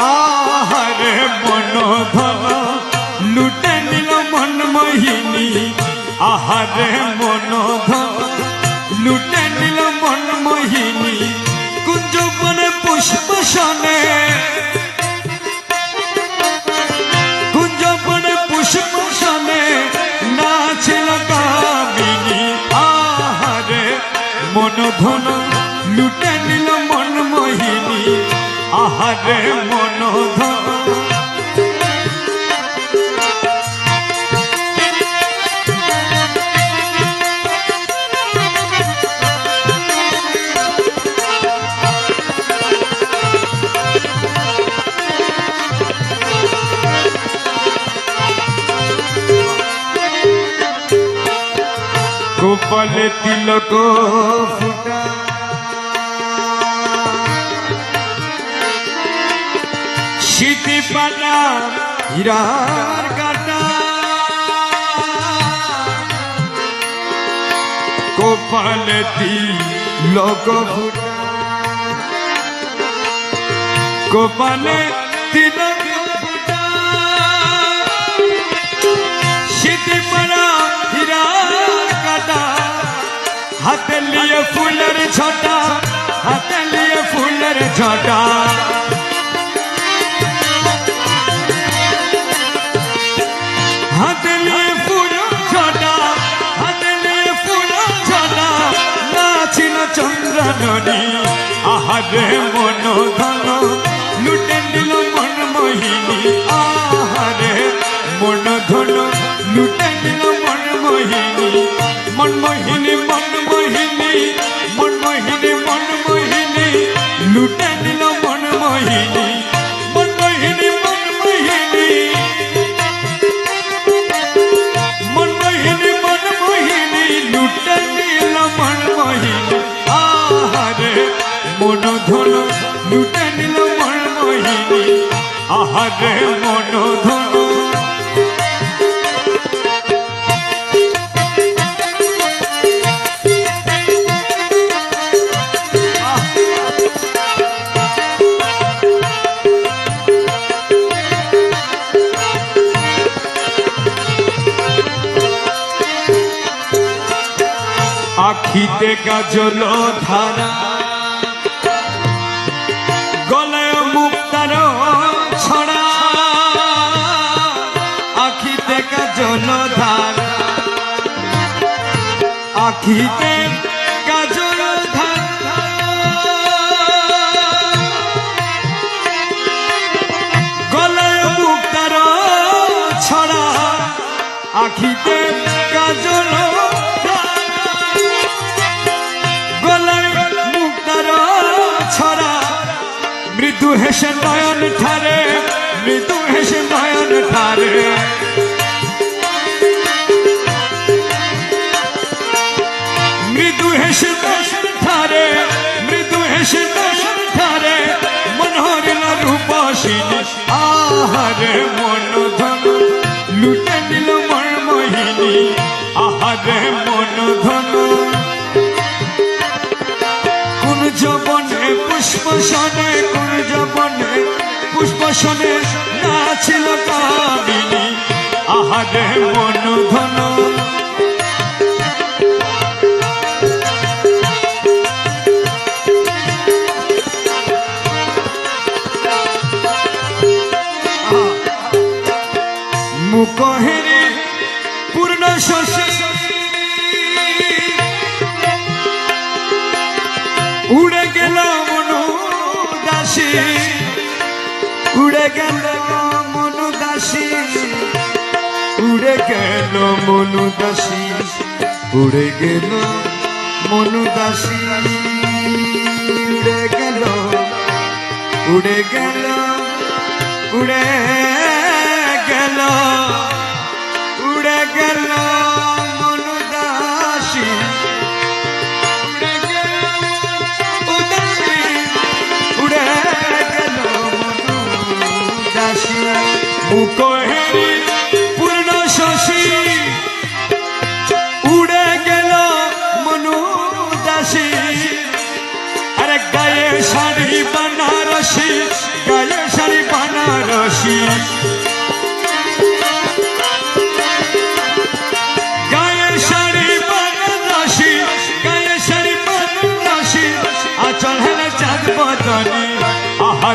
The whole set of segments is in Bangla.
আহারে মন ধন লুটে নিল মন মোহিনী আহারে মন ধন লুটে নিল মন মোহিনী কুঞ্জ বনে পুষ্প সনে কুঞ্জ বনে পুষ্প সনে নাছিল কামিনী আহারে মন ধন লুটে নিল মন মোহিনী আহারে মন ধন গোপালে তিলক ফুটা সিটি পাটা হীরার কাটা গোপালে তিলক ফুটা গোপালে তিলক ফুটা সিটি পাটা হীরার কাটা হাতে লিয়ে ফুলের ছটা হাতে লিয়ে ফুলের ছটা হাতে লিয়ে ফুল ছটা হাতে লিয়ে ফুল ছটা নাচিল চন্দ্রননী আহারে মন ধন লুটে নিল মন মোহিনী আহারে মন ধন লুটে নিল মন মোহিনী মন মোহিনী মন মোহিনী মন মোহিনী মন মোহিনী লুটে নিল মন মোহিনী মন মোহিনী মন মোহিনী মন মোহিনী মন মোহিনী লুটে নিল মন মোহিনী আহারে মন ধন লুটে নিল মন মোহিনী আহারে মন ধন আখিতে কাজল ধারা গলায় মুক্তার ছড়া আখিতে কাজল ধারা আখিতে কাজল ধারা গলায় মুক্তার ছড়া আখিতে কাজল মৃদু হেসে নয়ন ঠারে মৃদু হেসে নয়ন ঠারে মৃদু হেসে নয়ন ঠারে মৃদু হেসে নয়ন ঠারে মনোহরিল রূপসিনী আহারে মন ধন লুটে নিল মন মোহিনী আহারে মন ধন কুঞ্জ বনে পুষ্প সনে কুঞ্জ বনে পুষ্প সনে নাচিল কামিনী আহারে মন ধন মুখহেরি পূর্ণ শশী উড়ে গেল মনু দাসী উড়ে গেল মনু দাসী উড়ে গেল মনু দাসী উড়ে গেল মনু দাসী উড়ে গেল উড়ে গেল উড়ে গেল উড়ে গেল মনু দাসী মুখহেরি পূর্ণ শশী উড়ে গেল মনু দাসী আরে গায়ে শাড়ি বানারসি গায়ে শাড়ি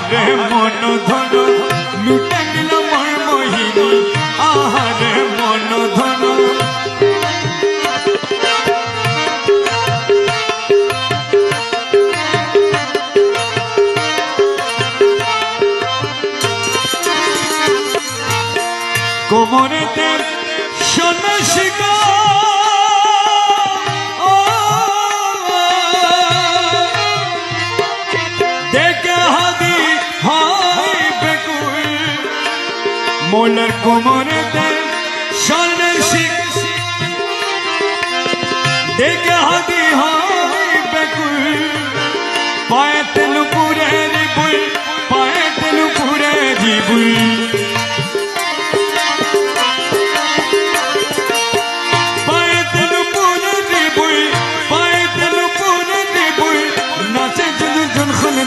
আহারে মন ধন লুটে নিল মোর মোহিনী আহারে মন ধন কোমরেতে সোনা শিকা দেখে হাদি হাই বেকুল মোলার কোমরেতে সোনা শিকা দেখে হাদি হাই বেকুল পায়েতে নুপুরে রিবুল পায়েতে নুপুরে রিবুল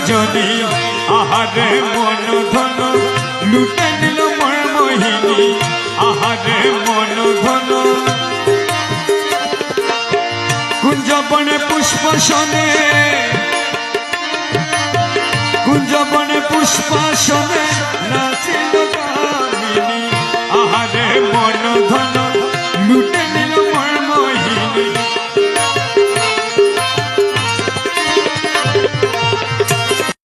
জনি আহারে মন ধন লুটে নিল মোর মোহিনী আহারে মন ধন কুঞ্জবনে পুষ্পসনে কুঞ্জবনে পুষ্পসনে নাচিল